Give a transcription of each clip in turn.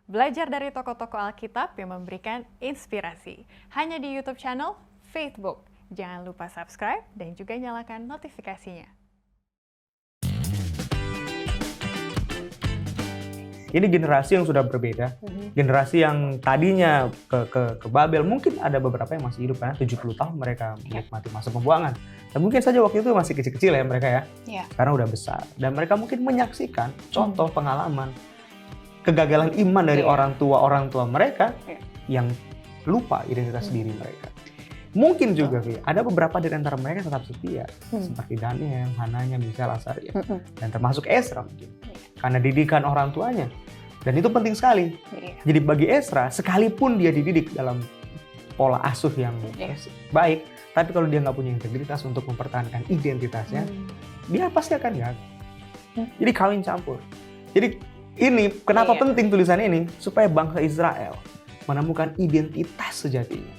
Belajar dari tokoh-tokoh Alkitab yang memberikan inspirasi. Hanya di YouTube channel Facebook. Jangan lupa subscribe dan juga nyalakan notifikasinya. Ini generasi yang sudah berbeda. Generasi yang tadinya ke Babel, mungkin ada beberapa yang masih hidup karena 70 tahun mereka menikmati masa pembuangan. Dan mungkin saja waktu itu masih kecil-kecil ya mereka ya. Sekarang udah besar. Dan mereka mungkin menyaksikan contoh pengalaman kegagalan iman dari orang tua mereka yang lupa identitas diri mereka. Mungkin juga ada beberapa dari antara mereka tetap setia, seperti Daniel, Hananya, Misal, Asaria, dan termasuk Ezra mungkin. Karena didikan orang tuanya. Dan itu penting sekali. Jadi bagi Ezra, sekalipun dia dididik dalam pola asuh yang baik, tapi kalau dia nggak punya integritas untuk mempertahankan identitasnya, dia pasti akan gagal. Jadi kawin campur. Jadi ini kenapa penting tulisan ini? Supaya bangsa Israel menemukan identitas sejatinya.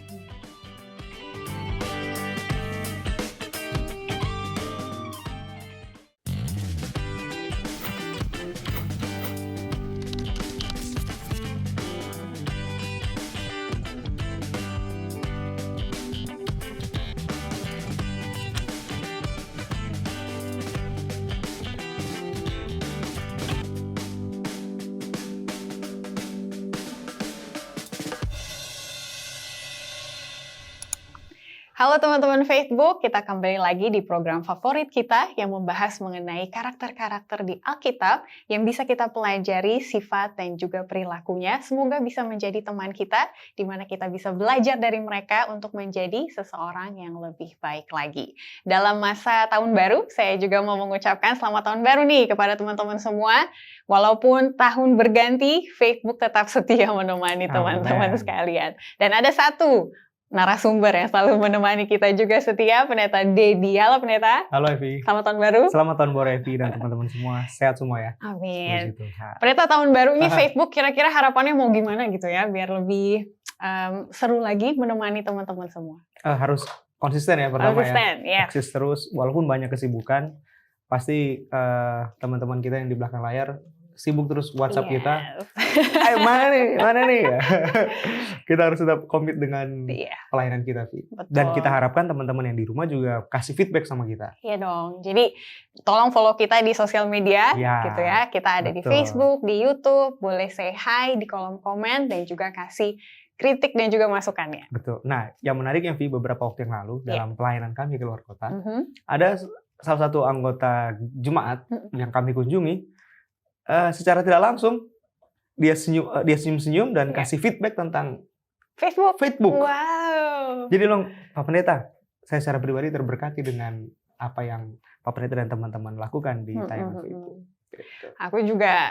Halo teman-teman Facebook, kita kembali lagi di program favorit kita yang membahas mengenai karakter-karakter di Alkitab yang bisa kita pelajari sifat dan juga perilakunya. Semoga bisa menjadi teman kita, di mana kita bisa belajar dari mereka untuk menjadi seseorang yang lebih baik lagi. Dalam masa tahun baru, saya juga mau mengucapkan selamat tahun baru nih kepada teman-teman semua. Walaupun tahun berganti, Facebook tetap setia menemani teman-teman sekalian. Dan ada satu narasumber yang selalu menemani kita juga setia, Pendeta Dedi. Halo Pendeta. Halo Evi. Selamat tahun baru. Selamat tahun baru Evi dan teman-teman semua. Sehat semua ya. Amin. Pendeta, tahun baru ini Facebook kira-kira harapannya mau gimana gitu ya, biar lebih seru lagi menemani teman-teman semua. Harus konsisten ya pertama ya. Eksis terus, walaupun banyak kesibukan, pasti teman-teman kita yang di belakang layar sibuk terus WhatsApp kita. Ayo mana nih? Kita harus tetap komit dengan pelayanan kita, Vi. Dan kita harapkan teman-teman yang di rumah juga kasih feedback sama kita. Iya dong. Jadi tolong follow kita di sosial media, gitu ya. Kita ada di Facebook, di YouTube. Boleh say hi di kolom komen dan juga kasih kritik dan juga masukannya. Betul. Nah, yang menariknya, Vi, beberapa waktu yang lalu dalam pelayanan kami ke luar kota, ada salah satu anggota jemaat yang kami kunjungi. Secara tidak langsung dia senyum-senyum dan kasih feedback tentang Facebook. Wow. Jadi Pak Pendeta, saya secara pribadi terberkati dengan apa yang Pak Pendeta dan teman-teman lakukan di tayangan Facebook. Gitu. Aku juga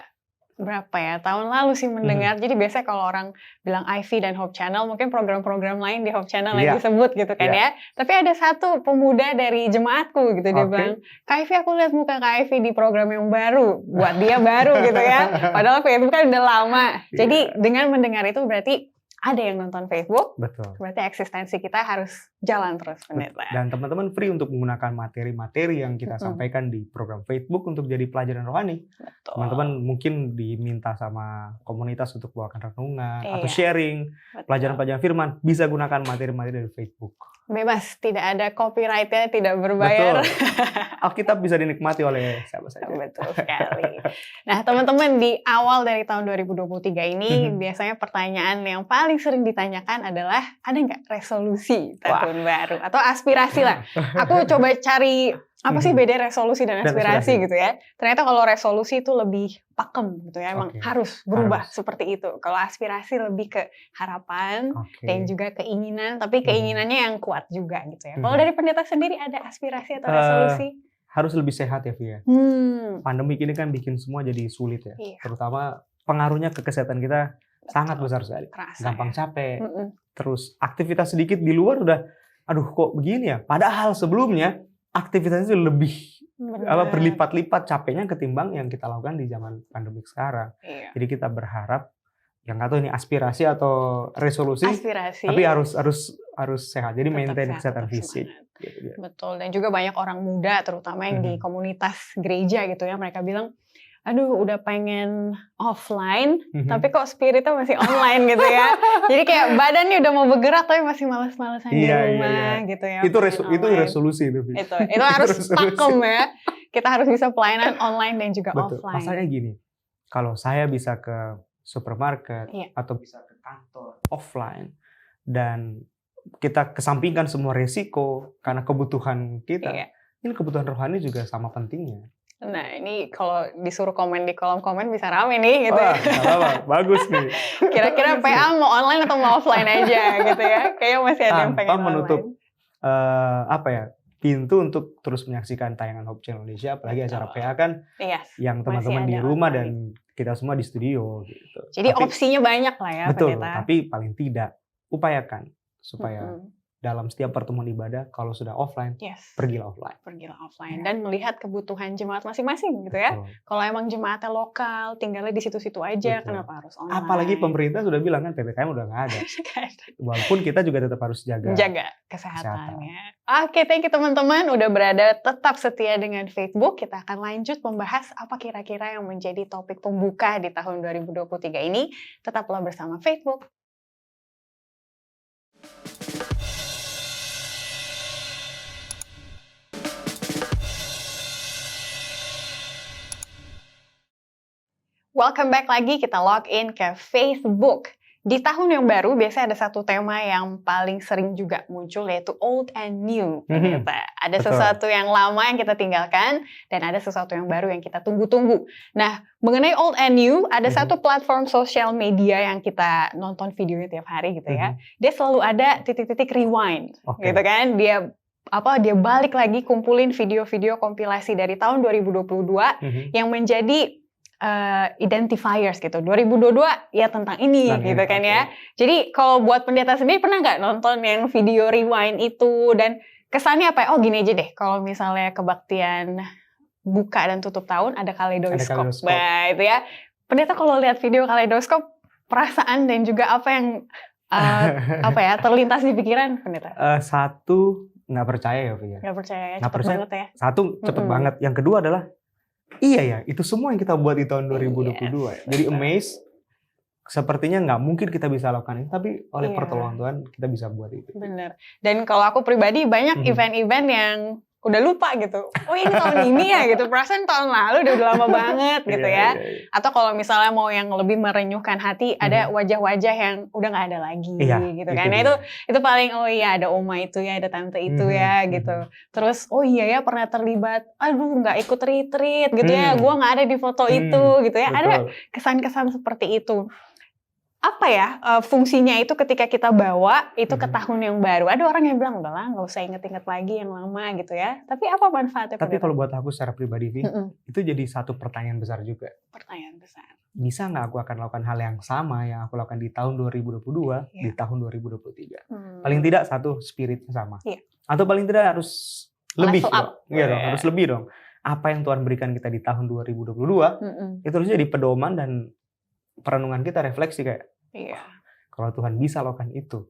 tahun lalu sih mendengar. Jadi biasanya kalau orang bilang Ivy dan Hope Channel, mungkin program-program lain di Hope Channel yang disebut gitu kan ya. Tapi ada satu pemuda dari jemaatku gitu, dia bilang, Kak Ivy, aku lihat muka Kak Ivy di program yang baru. Buat dia baru gitu ya. Padahal Facebook kan udah lama. Jadi dengan mendengar itu berarti ada yang nonton Facebook, berarti eksistensi kita harus jalan terus, Pendeta. Dan teman-teman free untuk menggunakan materi-materi yang kita sampaikan di program Facebook untuk jadi pelajaran rohani. Teman-teman mungkin diminta sama komunitas untuk bawakan renungan atau sharing pelajaran-pelajaran firman, bisa gunakan materi-materi dari Facebook. Bebas, tidak ada copyright-nya, tidak berbayar. Alkitab bisa dinikmati oleh siapa saja. Betul sekali. Nah, teman-teman, di awal dari tahun 2023 ini, biasanya pertanyaan yang paling sering ditanyakan adalah, ada nggak resolusi tahun baru? Atau aspirasi lah. Aku coba cari, apa sih beda resolusi dan aspirasi gitu ya. Ternyata kalau resolusi itu lebih pakem gitu ya, emang harus berubah seperti itu. Kalau aspirasi lebih ke harapan dan juga keinginan, tapi keinginannya yang kuat juga gitu ya. Kalau dari pendeta sendiri ada aspirasi atau resolusi? Harus lebih sehat ya, Via. Pandemi ini kan bikin semua jadi sulit ya. Terutama pengaruhnya ke kesehatan kita sangat besar sekali. Gampang capek. Terus aktivitas sedikit di luar udah, aduh kok begini ya. Padahal sebelumnya aktivitasnya lebih berlipat-lipat capeknya ketimbang yang kita lakukan di zaman pandemik sekarang. Jadi kita berharap, yang nggak tahu ini aspirasi atau resolusi, tapi harus sehat. Jadi maintain kesehatan fisik. Betul. Dan juga banyak orang muda, terutama yang di komunitas gereja gitu ya, mereka bilang aduh udah pengen offline, tapi kok spiritnya masih online gitu ya. Jadi kayak badannya udah mau bergerak tapi masih malas-malasan di rumah gitu ya. Itu resolusi itu. Itu harus pakem ya. Kita harus bisa pelayanan online dan juga Betul. offline. Masalahnya gini, kalau saya bisa ke supermarket atau bisa ke kantor offline dan kita kesampingkan semua resiko karena kebutuhan kita, ini kebutuhan rohani juga sama pentingnya. Nah ini kalau disuruh komen di kolom komen bisa rame nih gitu. Wah, ya. Bagus nih. Kira-kira PA mau online atau mau offline aja gitu ya. Kayaknya masih ada yang pengen tanpa menutup pintu untuk terus menyaksikan tayangan Hope Channel Indonesia, apalagi acara PA kan yang teman-teman di rumah dan kita semua di studio gitu. Jadi opsinya banyak lah ya. Betul, tapi paling tidak upayakan supaya dalam setiap pertemuan ibadah, kalau sudah offline, pergilah offline. Pergilah offline dan melihat kebutuhan jemaat masing-masing gitu ya. Kalau emang jemaatnya lokal, tinggalnya di situ-situ aja, kenapa harus online? Apalagi pemerintah sudah bilang kan PPKM udah nggak ada. Walaupun kita juga tetap harus jaga kesehatannya. Oke, thank you teman-teman udah berada tetap setia dengan Facebook. Kita akan lanjut membahas apa kira-kira yang menjadi topik pembuka di tahun 2023 ini. Tetaplah bersama Facebook. Welcome back lagi, kita login ke Facebook. Di tahun yang baru biasanya ada satu tema yang paling sering juga muncul yaitu old and new. Ada sesuatu yang lama yang kita tinggalkan dan ada sesuatu yang baru yang kita tunggu-tunggu. Nah, mengenai old and new, ada satu platform sosial media yang kita nonton videonya tiap hari gitu ya. Dia selalu ada titik-titik rewind, gitu kan? Dia balik lagi kumpulin video-video kompilasi dari tahun 2022 yang menjadi identifiers gitu. 2022 ya tentang ini gitu kan ya. Jadi kalau buat pendeta sendiri pernah nggak nonton yang video rewind itu dan kesannya apa? Oh gini aja deh, kalau misalnya kebaktian buka dan tutup tahun ada kaleidoskop. Nah itu ya. Pendeta kalau lihat video kaleidoskop, perasaan dan juga apa yang terlintas di pikiran pendeta? Satu, nggak percaya ya Via. Nggak percaya ya, cepet banget ya. Satu, cepet banget. Yang kedua adalah iya ya, itu semua yang kita buat di tahun 2022. Jadi amazed, sepertinya nggak mungkin kita bisa lakukan itu, tapi oleh pertolongan Tuhan kita bisa buat itu. Bener. Dan kalau aku pribadi banyak event-event yang udah lupa gitu. Oh ini tahun ini ya gitu. Perasaan tahun lalu udah lama banget gitu ya. Atau kalau misalnya mau yang lebih merenyuhkan hati, ada wajah-wajah yang udah nggak ada lagi gitu kan. Nah itu paling oh iya ada oma itu ya, ada tante itu ya gitu. Terus oh iya ya pernah terlibat, aduh nggak ikut retreat gitu ya. Gua nggak ada di foto itu gitu ya. Ada kesan-kesan seperti itu. Apa ya fungsinya itu ketika kita bawa itu ke tahun yang baru? Ada orang yang bilang udahlah nggak usah inget-inget lagi yang lama gitu ya. Tapi apa manfaatnya? Tapi kalau buat aku secara pribadi, itu jadi satu pertanyaan besar juga. Pertanyaan besar. Bisa nggak aku akan lakukan hal yang sama yang aku lakukan di tahun 2022 di tahun 2023? Paling tidak satu spiritnya sama. Atau paling tidak harus lebih dong. Iya dong, harus lebih dong. Apa yang Tuhan berikan kita di tahun 2022 itu harus jadi pedoman dan perenungan kita, refleksi kayak kalau Tuhan bisa lakukan itu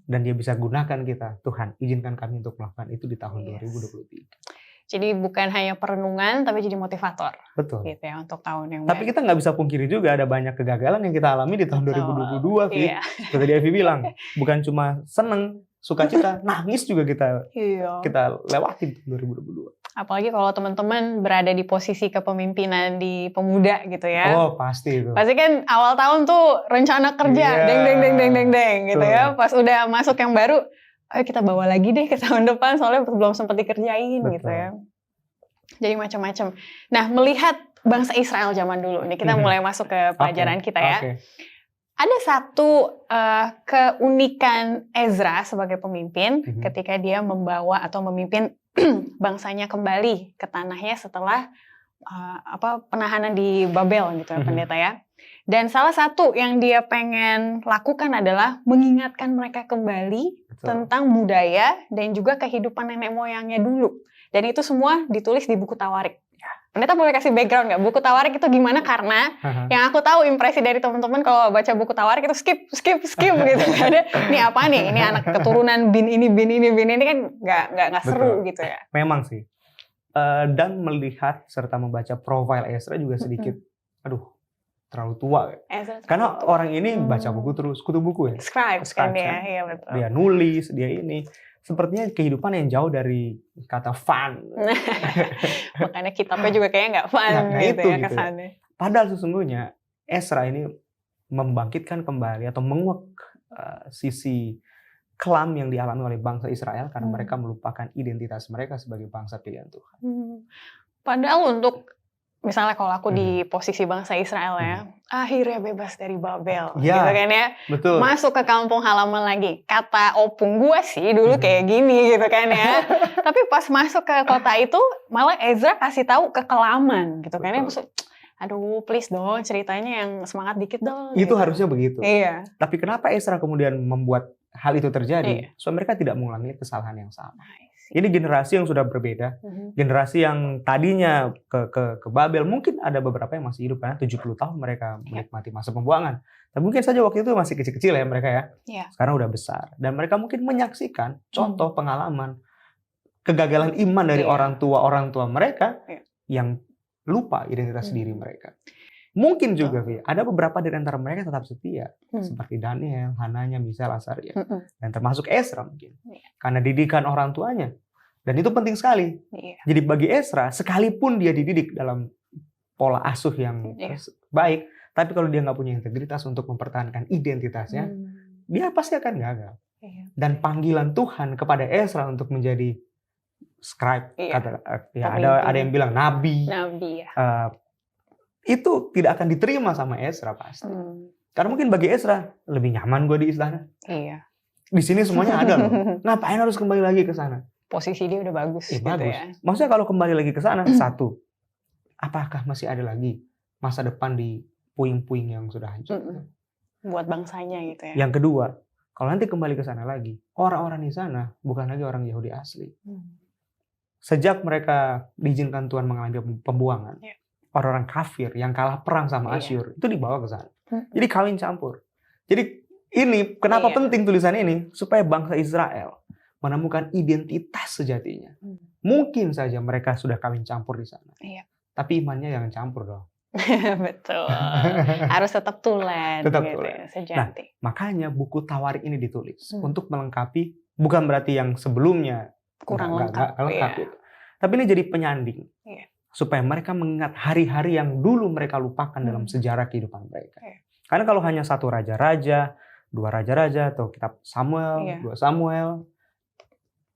dan dia bisa gunakan kita, Tuhan izinkan kami untuk melakukan itu di tahun 2023. Jadi bukan hanya perenungan tapi jadi motivator. Betul. Gitu ya untuk tahun yang Tapi kita nggak bisa pungkiri juga ada banyak kegagalan yang kita alami di tahun 2022 Fit. Seperti Evi bilang, bukan cuma seneng, sukacita, nangis juga kita lewatin 2022. Apalagi kalau teman-teman berada di posisi kepemimpinan di pemuda gitu ya. Oh pasti itu. Pasti kan awal tahun tuh rencana kerja, deng gitu ya. Pas udah masuk yang baru, ayo kita bawa lagi deh ke tahun depan soalnya belum sempat dikerjain. Betul. Gitu ya. Jadi macam-macam. Nah melihat bangsa Israel zaman dulu, ini kita mulai masuk ke pelajaran kita ya. Ada satu keunikan Ezra sebagai pemimpin ketika dia membawa atau memimpin bangsanya kembali ke tanahnya setelah penahanan di Babel gitu ya pendeta ya. Dan salah satu yang dia pengen lakukan adalah mengingatkan mereka kembali tentang budaya dan juga kehidupan nenek moyangnya dulu. Dan itu semua ditulis di buku Tawarik. Pendeta boleh kasih background nggak? Buku Tawarik itu gimana? Karena yang aku tahu impresi dari teman-teman kalau baca buku Tawarik itu skip gitu. Ini apa nih? Ini anak keturunan bin ini kan nggak seru gitu ya. Memang sih. Dan melihat serta membaca profil Ezra juga sedikit, aduh, terlalu tua. Ezra Karena tertutup. orang ini baca buku terus, kutu buku ya. Scribes kan Scribes dia, kan. iya betul. Dia nulis, dia ini. Sepertinya kehidupan yang jauh dari kata fun. Makanya kitabnya juga kayaknya nggak fun Nah, gitu itu ya gitu ya. kesannya. Padahal sesungguhnya Ezra ini membangkitkan kembali atau menguak sisi kelam yang dialami oleh bangsa Israel karena mereka melupakan identitas mereka sebagai bangsa pilihan Tuhan. Padahal untuk misalnya kalau aku di posisi bangsa Israel ya, akhirnya bebas dari Babel, Ya, gitu kan ya, betul. masuk ke kampung halaman lagi. Kata opung gue sih dulu kayak gini gitu kan ya. Tapi pas masuk ke kota itu, malah Ezra kasih tahu kekelaman gitu kan ya. Maksud, aduh please dong ceritanya yang semangat dikit dong. Itu gitu. harusnya begitu. Iya. Tapi kenapa Ezra kemudian membuat hal itu terjadi? Iya. Supaya mereka tidak mengulangi kesalahan yang sama. Ini generasi yang sudah berbeda, generasi yang tadinya ke Babel, mungkin ada beberapa yang masih hidup karena 70 tahun mereka menikmati masa pembuangan. Dan mungkin saja waktu itu masih kecil-kecil ya mereka ya. Sekarang udah besar. Dan mereka mungkin menyaksikan contoh pengalaman kegagalan iman dari orang tua mereka yang lupa identitas diri mereka. Mungkin juga, ada beberapa dari antara mereka tetap setia. Seperti Daniel, Hananya, Misael, Asaria. Dan termasuk Ezra mungkin. Karena didikan orang tuanya. Dan itu penting sekali. Jadi bagi Ezra, sekalipun dia dididik dalam pola asuh yang baik, tapi kalau dia nggak punya integritas untuk mempertahankan identitasnya, dia pasti akan gagal. Dan panggilan Tuhan kepada Ezra untuk menjadi scribe, ada yang bilang nabi ya. Itu tidak akan diterima sama Ezra pasti. Karena mungkin bagi Ezra lebih nyaman gue di istana. Iya. Di sini semuanya ada loh. Ngapain harus kembali lagi ke sana? Posisi dia udah bagus. Gitu bagus. Ya. Maksudnya kalau kembali lagi ke sana, satu, apakah masih ada lagi masa depan di puing-puing yang sudah hancur? Buat bangsanya gitu ya. Yang kedua, kalau nanti kembali ke sana lagi, orang-orang di sana bukan lagi orang Yahudi asli. Sejak mereka diizinkan Tuhan mengalami pembuangan, orang-orang kafir yang kalah perang sama Asyur itu dibawa ke sana. Jadi kawin campur. Jadi ini kenapa penting tulisan ini? Supaya bangsa Israel menemukan identitas sejatinya. Mungkin saja mereka sudah kawin campur di sana. Tapi imannya jangan campur dong. Betul. Harus tetap tulen. Tetap gitu tulen. Ya, sejati. Nah, makanya buku Tawarik ini ditulis untuk melengkapi, bukan berarti yang sebelumnya kurang lengkap. Gitu. Tapi ini jadi penyanding. Supaya mereka mengingat hari-hari yang dulu mereka lupakan dalam sejarah kehidupan mereka. Karena kalau hanya satu raja-raja, dua raja-raja, atau kitab Samuel, dua Samuel,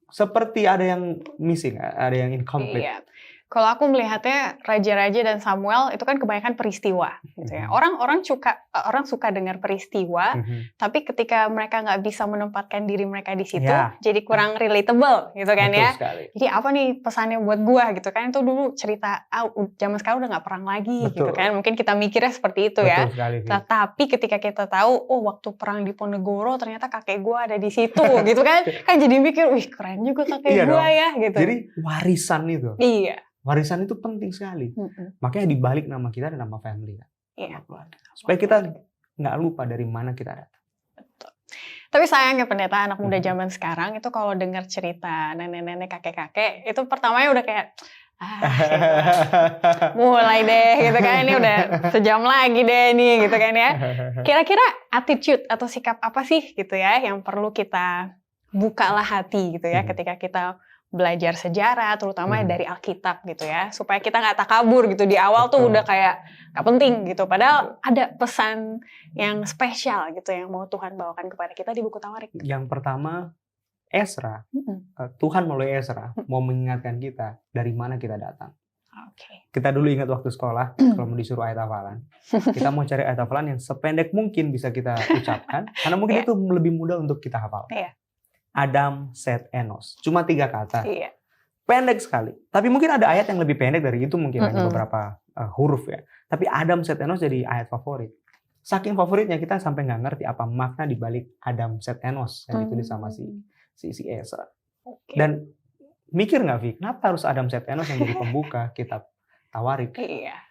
seperti ada yang missing, ada yang incomplete. Kalau aku melihatnya raja-raja dan Samuel itu kan kebanyakan peristiwa, gitu ya. Orang suka dengar peristiwa, tapi ketika mereka nggak bisa menempatkan diri mereka di situ, jadi kurang relatable, gitu kan. Betul ya. sekali. Jadi apa nih pesannya buat gua, gitu kan? Itu dulu cerita, zaman sekarang udah nggak perang lagi, gitu kan? Mungkin kita mikirnya seperti itu ya. Sekali, tapi ketika kita tahu, waktu perang di Ponegoro ternyata kakek gua ada di situ, gitu kan? Kan jadi mikir, wih keren juga kakek gua ya, gitu. Jadi warisan itu. Iya. Warisan itu penting sekali. Makanya dibalik nama kita ada nama family kan. Supaya kita nggak lupa dari mana kita datang. Betul. Tapi sayangnya pendeta anak muda zaman sekarang itu kalau dengar cerita nenek-nenek kakek-kakek itu pertamanya udah kayak mulai deh gitu kan, ini udah sejam lagi deh nih gitu kan ya. Kira-kira attitude atau sikap apa sih gitu ya yang perlu kita bukalah hati gitu ya ketika kita belajar sejarah, terutama dari Alkitab gitu ya, supaya kita nggak takabur gitu di awal tuh udah kayak nggak penting gitu, padahal ada pesan yang spesial gitu yang mau Tuhan bawakan kepada kita di buku Tawarik. Yang pertama, Ezra, Tuhan melalui Ezra mau mengingatkan kita dari mana kita datang. Kita dulu ingat waktu sekolah, kalau mau disuruh ayat hafalan, kita mau cari ayat hafalan yang sependek mungkin bisa kita ucapkan, karena mungkin itu lebih mudah untuk kita hafal. Adam, Set, Enos. Cuma 3 kata. Pendek sekali. Tapi mungkin ada ayat yang lebih pendek dari itu, mungkin hanya beberapa huruf ya. Tapi Adam, Set, Enos jadi ayat favorit. Saking favoritnya kita sampai nggak ngerti apa makna dibalik Adam, Set, Enos yang ditulis sama si Ezra. Dan mikir nggak, Vi? Kenapa harus Adam, Set, Enos yang jadi pembuka kitab Tawarik?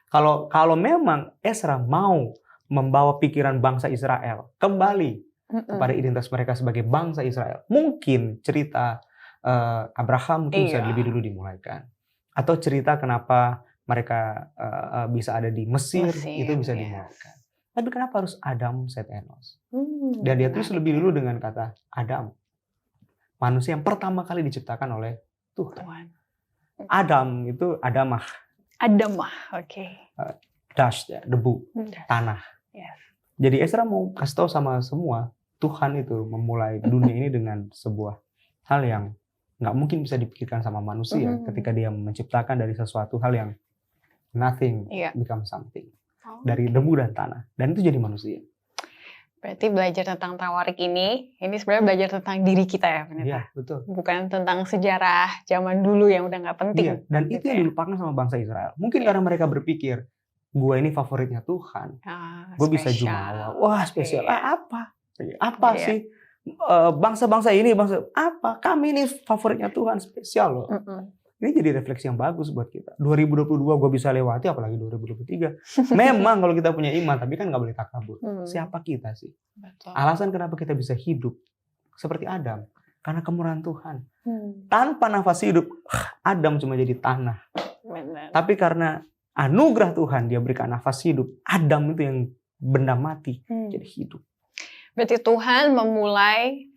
Kalau memang Ezra mau membawa pikiran bangsa Israel kembali kepada identitas mereka sebagai bangsa Israel, mungkin cerita Abraham mungkin bisa lebih dulu dimulaikan. Atau cerita kenapa mereka bisa ada di Mesir, itu bisa yes. dimuatkan. Tapi kenapa harus Adam, Set, Enos? Dan dia tulis lebih dulu dengan kata Adam. Manusia yang pertama kali diciptakan oleh Tuhan. Adam itu Adamah. Adamah, oke. Dust, ya, debu, tanah. Yes. Jadi Ezra mau kasih tahu sama semua, Tuhan itu memulai dunia ini dengan sebuah hal yang nggak mungkin bisa dipikirkan sama manusia ketika dia menciptakan dari sesuatu hal yang nothing become something. Dari debu dan tanah. Dan itu jadi manusia. Berarti belajar tentang tawarik ini sebenarnya belajar tentang diri kita ya, Pendeta? Iya, betul. Bukan tentang sejarah zaman dulu yang udah nggak penting. Iya, dan itu yang dilupakan sama bangsa Israel. Mungkin karena mereka berpikir, gue ini favoritnya Tuhan. Gue bisa jumawa. Wah, spesial. Apa? Apa sih? Bangsa-bangsa ini, apa? Kami ini favoritnya Tuhan, spesial loh. Ini jadi refleksi yang bagus buat kita. 2022 gue bisa lewati, apalagi 2023. Memang kalau kita punya iman, tapi kan nggak boleh takabur. Siapa kita sih? Betul. Alasan kenapa kita bisa hidup seperti Adam, karena kemurahan Tuhan. Tanpa nafas hidup, Adam cuma jadi tanah. Benar. Tapi karena anugerah Tuhan, dia berikan nafas hidup. Adam itu yang benda mati, jadi hidup. Berarti Tuhan memulai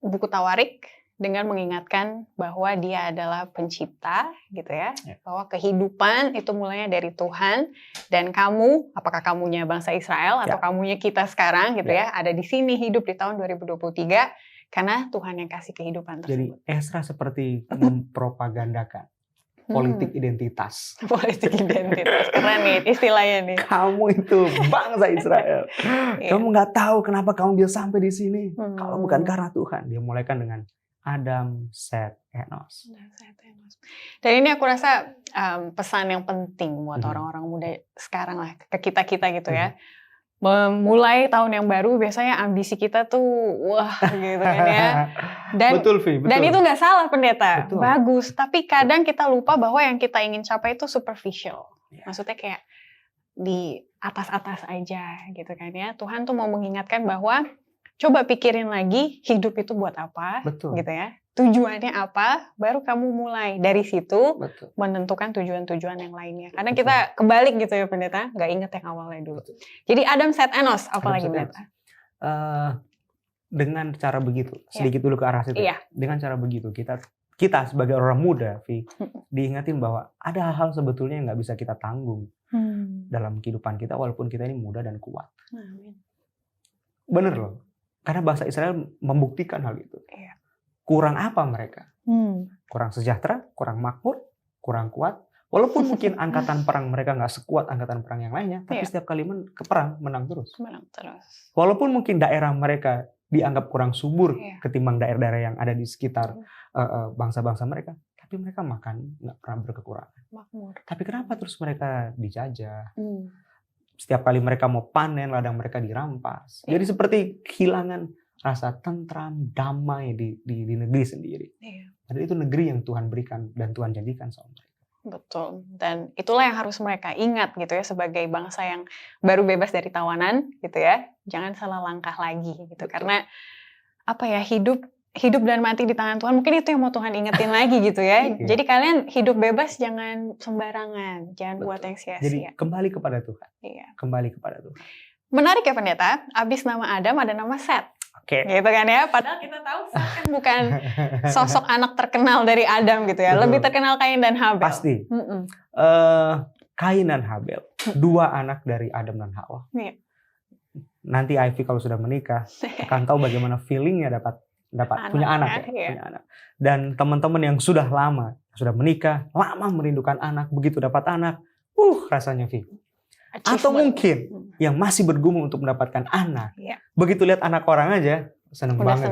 buku Tawarik dengan mengingatkan bahwa dia adalah pencipta, gitu ya. Bahwa kehidupan itu mulainya dari Tuhan, dan kamu, apakah kamunya bangsa Israel atau kamunya kita sekarang, gitu ya, ada di sini hidup di tahun 2023 karena Tuhan yang kasih kehidupan tersebut. Jadi Ezra seperti mempropagandakan politik identitas. Politik identitas, keren nih istilahnya nih. Kamu itu bangsa Israel. Kamu nggak tahu kenapa kamu bisa sampai di sini. Kalau bukan karena Tuhan. Dia mulaikan dengan Adam, Set, Enos. Dan ini aku rasa pesan yang penting buat orang-orang muda sekarang lah, ke kita-kita gitu ya. Memulai tahun yang baru biasanya ambisi kita tuh wah gitu kan ya. Betul, Vi, betul. Dan itu nggak salah, Pendeta. Betul. Bagus, tapi kadang kita lupa bahwa yang kita ingin capai itu superficial. Maksudnya kayak di atas-atas aja gitu kan ya. Tuhan tuh mau mengingatkan bahwa coba pikirin lagi hidup itu buat apa. Betul. Gitu ya. Tujuannya apa, baru kamu mulai dari situ. Betul. Menentukan tujuan-tujuan yang lainnya. Karena kita kebalik gitu ya, Pendeta, nggak inget yang awalnya dulu. Betul. Jadi Adam, Set, Enos, apalagi, Pendeta? Dengan cara begitu, sedikit dulu ke arah situ. Dengan cara begitu, kita sebagai orang muda, Vi, diingatin bahwa ada hal-hal sebetulnya yang nggak bisa kita tanggung dalam kehidupan kita, walaupun kita ini muda dan kuat. Bener loh. Karena bangsa Israel membuktikan hal itu. Kurang apa mereka? Kurang sejahtera, kurang makmur, kurang kuat. Walaupun mungkin angkatan perang mereka nggak sekuat angkatan perang yang lainnya, tapi setiap kali ke perang menang terus. Walaupun mungkin daerah mereka dianggap kurang subur ketimbang daerah-daerah yang ada di sekitar bangsa-bangsa mereka, tapi mereka makan nggak pernah berkekurangan. Makmur. Tapi kenapa terus mereka dijajah? Setiap kali mereka mau panen, ladang mereka dirampas. Jadi seperti kehilangan rasa tentram, damai di negeri sendiri. Dan itu negeri yang Tuhan berikan dan Tuhan janjikan sama mereka. Betul. Dan itulah yang harus mereka ingat gitu ya, sebagai bangsa yang baru bebas dari tawanan gitu ya. Jangan salah langkah lagi gitu. Betul. Karena apa ya, hidup dan mati di tangan Tuhan, mungkin itu yang mau Tuhan ingetin lagi gitu ya. Jadi kalian hidup bebas, jangan sembarangan, jangan buat yang sia-sia. Jadi kembali kepada Tuhan. Kembali kepada Tuhan. Menarik ya, Pendeta, abis nama Adam ada nama Set. Gitu kan ya, padahal kita tahu Set kan bukan sosok anak terkenal dari Adam gitu ya. Betul. Lebih terkenal Kain dan Habel. Pasti. Kain dan Habel, dua anak dari Adam dan Hawa. Nanti Ivy kalau sudah menikah akan tahu bagaimana feelingnya dapat punya anak. Punya anak. Dan teman-teman yang sudah lama, sudah menikah, lama merindukan anak, begitu dapat anak, rasanya Vi. Atau mungkin yang masih bergumul untuk mendapatkan anak, begitu lihat anak orang aja seneng banget.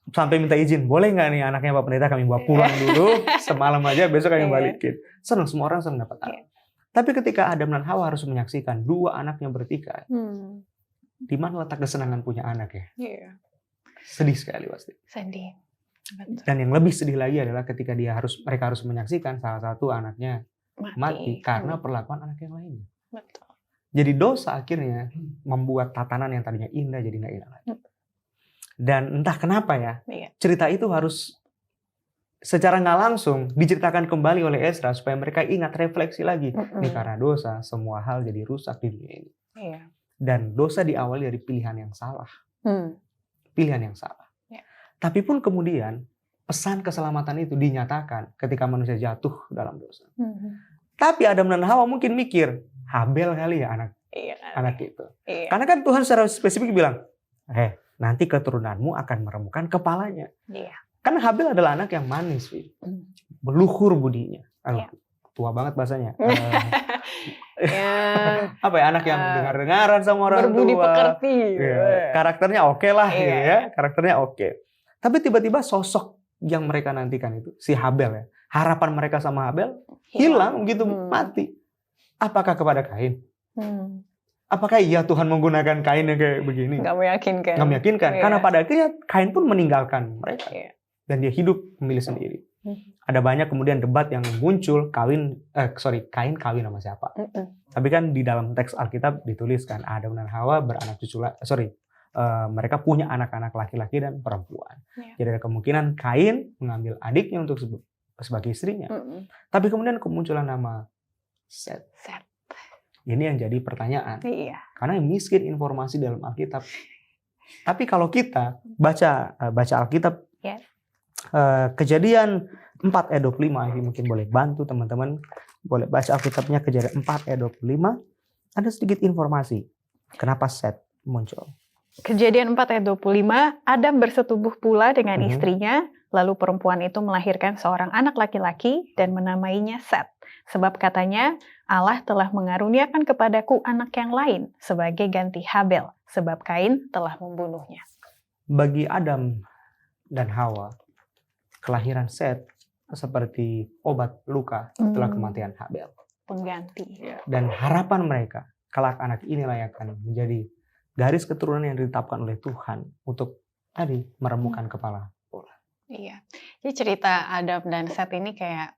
Sampai minta izin, boleh nggak nih anaknya Pak Pendeta kami bawa pulang dulu semalam aja, besok kami balikin. Seneng, semua orang seneng dapat anak. Tapi ketika Adam dan Hawa harus menyaksikan dua anaknya bertikai, di mana letak kesenangan punya anak ya? Sedih sekali pasti. Sedih. Betul. Dan yang lebih sedih lagi adalah ketika mereka harus menyaksikan salah satu anaknya mati karena perlakuan anak yang lainnya. Betul. Jadi dosa akhirnya membuat tatanan yang tadinya indah jadi nggak indah lagi. Dan entah kenapa ya, cerita itu harus secara nggak langsung diceritakan kembali oleh Ezra supaya mereka ingat, refleksi lagi. Ini karena dosa, semua hal jadi rusak di dunia ini. Iya. Dan dosa diawali dari pilihan yang salah. Pilihan yang salah. Ya. Tapi pun kemudian pesan keselamatan itu dinyatakan ketika manusia jatuh dalam dosa. Tapi Adam dan Hawa mungkin mikir, Habel kali ya anak itu. Iya. Karena kan Tuhan secara spesifik bilang, nanti keturunanmu akan meremukkan kepalanya. Iya. Kan Habel adalah anak yang manis, meluhur budinya. Iya. Tua banget bahasanya. Ya, Apa ya, anak yang dengar-dengaran sama orang berbudi tua. pekerti. Ya, karakternya oke lah, Iya. gitu ya. Karakternya oke. Tapi tiba-tiba sosok yang mereka nantikan itu, si Habel ya. Harapan mereka sama Habel hilang begitu mati. Apakah kepada Kain? Apakah iya Tuhan menggunakan Kain yang kayak begini? Nggak meyakinkan. Nggak meyakinkan. Iya. Karena pada akhirnya Kain pun meninggalkan mereka. Iya. Dan dia hidup memilih sendiri. Ada banyak kemudian debat yang muncul, Kain kawin sama siapa. Tapi kan di dalam teks Alkitab dituliskan Adam dan Hawa beranak cucu mereka punya anak-anak laki-laki dan perempuan. Jadi ada kemungkinan Kain mengambil adiknya untuk sebagai istrinya. Tapi kemudian kemunculan nama Set. Ini yang jadi pertanyaan. Iya. Karena miskin informasi dalam Alkitab. Tapi kalau kita baca Alkitab, Kejadian 4 ayat 25, ini mungkin boleh bantu teman-teman, boleh baca Alkitabnya Kejadian 4 ayat 25, ada sedikit informasi kenapa Set muncul. Kejadian 4 ayat 25, Adam bersetubuh pula dengan istrinya, lalu perempuan itu melahirkan seorang anak laki-laki dan menamainya Set. Sebab katanya, Allah telah mengaruniakan kepadaku anak yang lain sebagai ganti Habel, sebab Kain telah membunuhnya. Bagi Adam dan Hawa, kelahiran Set seperti obat luka setelah kematian Habel. Pengganti. Dan harapan mereka, kelak anak inilah yang akan menjadi garis keturunan yang ditetapkan oleh Tuhan untuk meremukkan kepala bola. Iya. Jadi cerita Adam dan Set ini kayak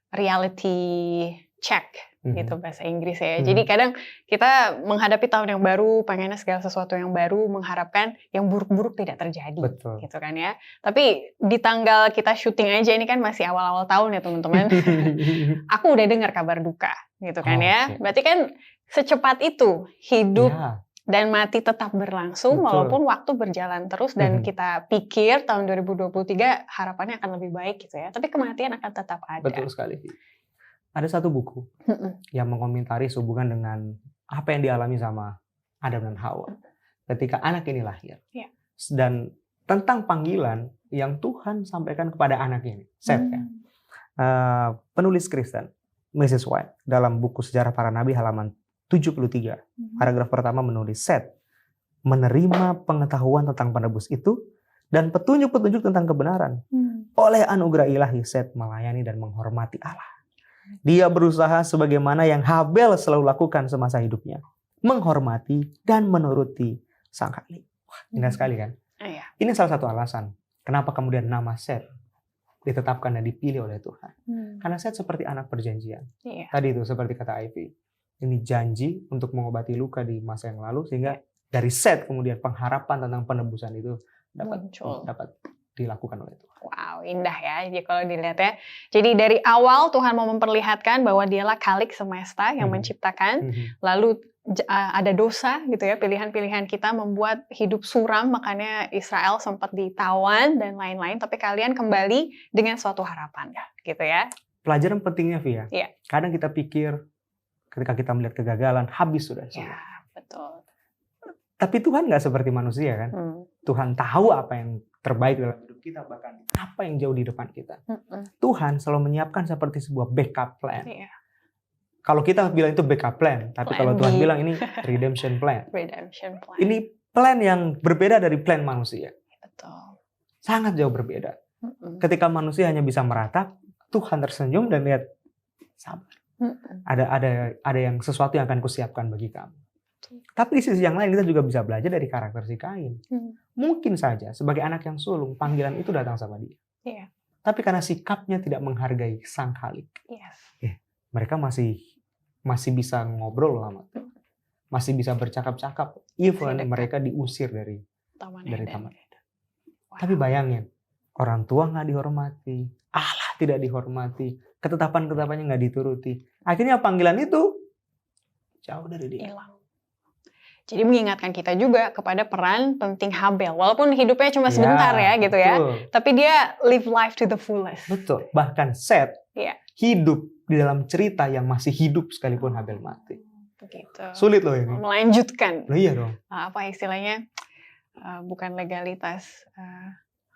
reality check gitu bahasa Inggris ya. Jadi kadang kita menghadapi tahun yang baru, pengennya segala sesuatu yang baru, mengharapkan yang buruk-buruk tidak terjadi. Betul. Gitu kan ya. Tapi di tanggal kita syuting aja ini kan masih awal-awal tahun ya teman-teman. Aku udah dengar kabar duka gitu kan ya. Okay. Berarti kan secepat itu hidup dan mati tetap berlangsung. Betul. Walaupun waktu berjalan terus dan kita pikir tahun 2023 harapannya akan lebih baik gitu ya. Tapi kematian akan tetap ada. Betul sekali. Ada satu buku yang mengomentari hubungan dengan apa yang dialami sama Adam dan Hawa ketika anak ini lahir. Dan tentang panggilan yang Tuhan sampaikan kepada anak ini. Set ya. Penulis Kristen, Mrs. White, dalam buku Sejarah Para Nabi halaman 73, paragraf pertama menulis, Set menerima pengetahuan tentang penebus itu dan petunjuk-petunjuk tentang kebenaran. Oleh anugerah ilahi, Set melayani dan menghormati Allah. Dia berusaha sebagaimana yang Habel selalu lakukan semasa hidupnya. Menghormati dan menuruti sang Khalik. Wah, indah sekali kan? Ini salah satu alasan kenapa kemudian nama Set ditetapkan dan dipilih oleh Tuhan. Karena Set seperti anak perjanjian. Tadi itu seperti kata Ivy. Ini janji untuk mengobati luka di masa yang lalu, sehingga dari Set kemudian pengharapan tentang penebusan itu dapat dilakukan oleh Tuhan. Wow, indah ya. Jadi kalau dilihat ya. Jadi dari awal Tuhan mau memperlihatkan bahwa dialah Khalik semesta yang menciptakan. Lalu ada dosa gitu ya. Pilihan-pilihan kita membuat hidup suram. Makanya Israel sempat ditawan dan lain-lain. Tapi kalian kembali dengan suatu harapan gitu ya. Pelajaran pentingnya Via. Iya. Kadang kita pikir ketika kita melihat kegagalan, habis sudah. Ya, betul. Tapi Tuhan nggak seperti manusia kan. Tuhan tahu apa yang terbaik dalam hidup kita, bahkan apa yang jauh di depan kita. Tuhan selalu menyiapkan seperti sebuah backup plan. Kalau kita bilang itu backup plan, tapi kalau Tuhan bilang ini redemption plan. Redemption plan. Ini plan yang berbeda dari plan manusia. Betul. Sangat jauh berbeda. Ketika manusia hanya bisa meratap, Tuhan tersenyum dan lihat, sabar. Ada yang sesuatu yang akan kusiapkan bagi kamu. Tapi di sisi yang lain kita juga bisa belajar dari karakter si Kain. Mungkin saja sebagai anak yang sulung panggilan itu datang sama dia. Tapi karena sikapnya tidak menghargai sang Khalik, mereka masih bisa ngobrol lama, masih bisa bercakap-cakap, even mereka diusir dari Taman Eden. Tapi bayangin, orang tua nggak dihormati, Allah tidak dihormati, ketetapan-ketetapannya nggak dituruti. Akhirnya panggilan itu jauh dari dia. Hilang. Jadi mengingatkan kita juga kepada peran penting Habel. Walaupun hidupnya cuma sebentar ya gitu ya. Betul. Tapi dia live life to the fullest. Betul. Bahkan Seth Iya. hidup di dalam cerita yang masih hidup sekalipun Habel mati. Begitu. Sulit loh ini. Melanjutkan. Loh iya dong. Apa istilahnya? Bukan legalitas.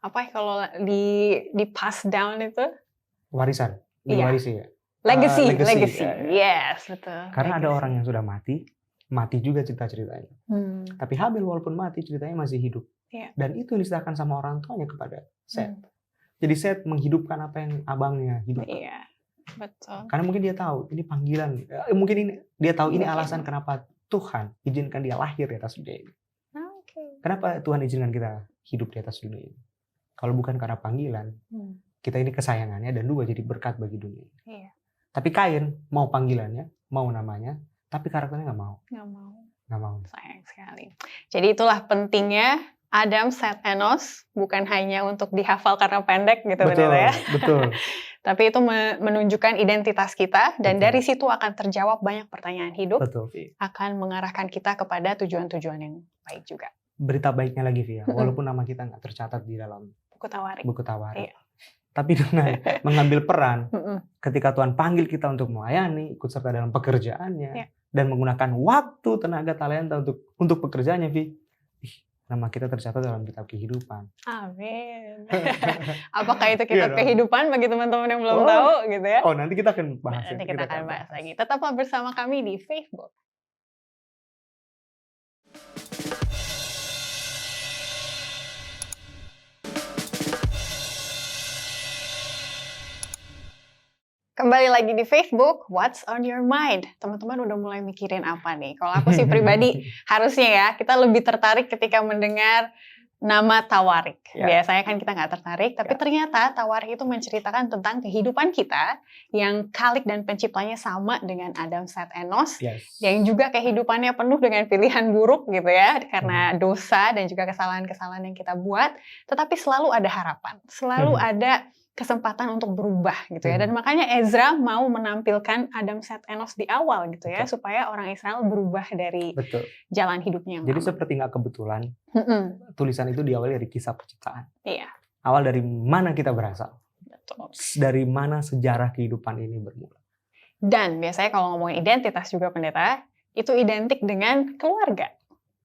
Apa ya kalau di pass down itu? Warisan. Iya. Diwarisi ya. Legacy. Legacy. Yes, betul. Karena ada Legacy. orang yang sudah mati juga cerita-ceritanya. Tapi Habel walaupun mati ceritanya masih hidup. Iya. Dan itu yang diserahkan sama orang tuanya kepada Seth. Jadi Seth menghidupkan apa yang abangnya hidupkan. Iya, betul. Karena mungkin dia tahu ini panggilan. Mungkin ini dia tahu ini Mungkin. alasan kenapa Tuhan izinkan dia lahir di atas dunia ini. Oke. Kenapa Tuhan izinkan kita hidup di atas dunia ini? Kalau bukan karena panggilan, kita ini kesayangannya dan juga jadi berkat bagi dunia. Iya. Tapi Kain mau panggilannya, mau namanya, tapi karakternya nggak mau. Nggak mau. Sayang sekali. Jadi itulah pentingnya Adam, Seth, Enos bukan hanya untuk dihafal karena pendek gitu Betul, benar ya. betul. Tapi itu menunjukkan identitas kita dan Betul. dari situ akan terjawab banyak pertanyaan hidup, Betul, Vi. akan mengarahkan kita kepada tujuan-tujuan yang baik juga. Berita baiknya lagi, Via. Walaupun nama kita nggak tercatat di dalam Buku Tawarik. buku Tawarik. Iya. Tapi dengan mengambil peran Mm-mm. ketika Tuhan panggil kita untuk melayani, ikut serta dalam pekerjaannya, Iya. dan menggunakan waktu, tenaga, talenta untuk pekerjaannya, Vi. Nama kita tercatat dalam kitab kehidupan. Amin. Apakah itu Iya kitab dong. kehidupan bagi teman-teman yang belum Oh. tahu gitu ya? Oh, nanti kita akan bahas. Nanti kita akan bahas lagi. Tetaplah bersama kami di Facebook. Kembali lagi di Facebook, What's on your mind? Teman-teman udah mulai mikirin apa nih? Kalau aku sih pribadi, harusnya ya, kita lebih tertarik ketika mendengar nama Tawarik. Ya. Biasanya kan kita nggak tertarik, tapi ternyata Tawarik itu menceritakan tentang kehidupan kita yang Khalik dan penciptanya sama dengan Adam, Seth, Enos. Yes. Yang juga kehidupannya penuh dengan pilihan buruk gitu ya, karena dosa dan juga kesalahan-kesalahan yang kita buat, tetapi selalu ada harapan, selalu ada kesempatan untuk berubah gitu ya. Dan makanya Ezra mau menampilkan Adam, Seth, Enos di awal gitu ya, Betul. supaya orang Israel berubah dari Betul. jalan hidupnya yang Jadi lama. seperti nggak kebetulan, Mm-mm. tulisan itu diawali dari kisah penciptaan. Iya, Awal dari mana kita berasal, betul. dari mana sejarah kehidupan ini bermula. Dan biasanya kalau ngomongin identitas juga pendeta, itu identik dengan keluarga.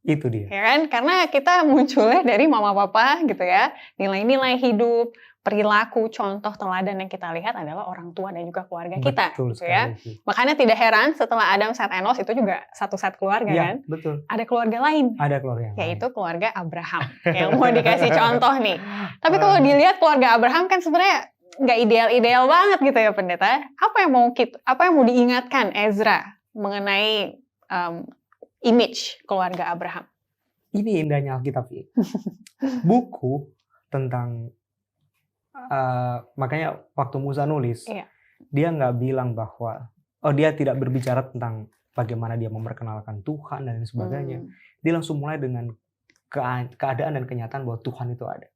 Itu dia. Ya kan? Karena kita munculnya dari mama papa gitu ya. Nilai-nilai hidup, perilaku, contoh teladan yang kita lihat adalah orang tua dan juga keluarga kita. Betul Gitu ya. sekali. Makanya tidak heran setelah Adam, Seth, Enos itu juga satu set keluarga Iya, kan. betul. Ada keluarga lain, Ada keluarga yang yaitu lain. keluarga Abraham. Yang mau dikasih contoh nih. Tapi kalau dilihat keluarga Abraham kan sebenarnya nggak ideal-ideal banget gitu ya pendeta. Apa yang mau diingatkan Ezra mengenai image keluarga Abraham? Ini indahnya Alkitab. Buku tentang makanya waktu Musa nulis, Iya. dia nggak bilang bahwa dia tidak berbicara tentang bagaimana dia memperkenalkan Tuhan dan lain sebagainya. Dia langsung mulai dengan keadaan dan kenyataan bahwa Tuhan itu ada.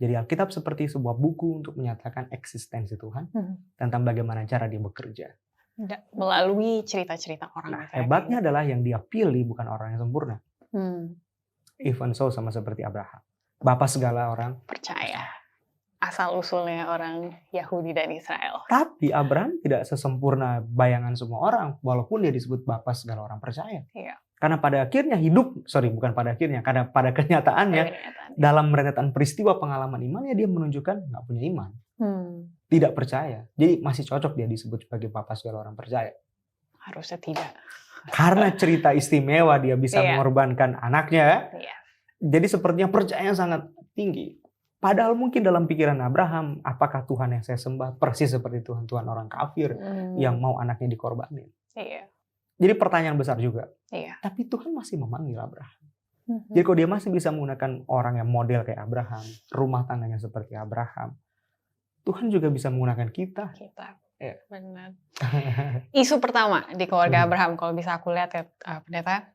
Jadi Alkitab seperti sebuah buku untuk menyatakan eksistensi Tuhan tentang bagaimana cara dia bekerja. Melalui cerita-cerita orang. Nah, hebatnya adalah yang dia pilih bukan orang yang sempurna. Hmm. Even so sama seperti Abraham. Bapak segala orang. Percaya. Asal-usulnya orang Yahudi dan Israel. Tapi Abraham tidak sesempurna bayangan semua orang. Walaupun dia disebut bapak segala orang percaya. Iya. Karena pada akhirnya bukan pada akhirnya. Karena pada kenyataannya, Kenyataan. dalam rentetan peristiwa pengalaman imannya, dia menunjukkan nggak punya iman. Tidak percaya. Jadi masih cocok dia disebut sebagai bapak segala orang percaya. Harusnya tidak. Karena cerita istimewa dia bisa Iya. mengorbankan anaknya. Iya. Jadi sepertinya percaya sangat tinggi. Padahal mungkin dalam pikiran Abraham, apakah Tuhan yang saya sembah persis seperti Tuhan orang kafir yang mau anaknya dikorbanin? Iya. Jadi pertanyaan besar juga. Iya. Tapi Tuhan masih memanggil Abraham. Jadi kalau dia masih bisa menggunakan orang yang model kayak Abraham, rumah tangganya seperti Abraham, Tuhan juga bisa menggunakan kita. Iya. Benar. Isu pertama di keluarga Abraham, kalau bisa aku lihat ya pendeta,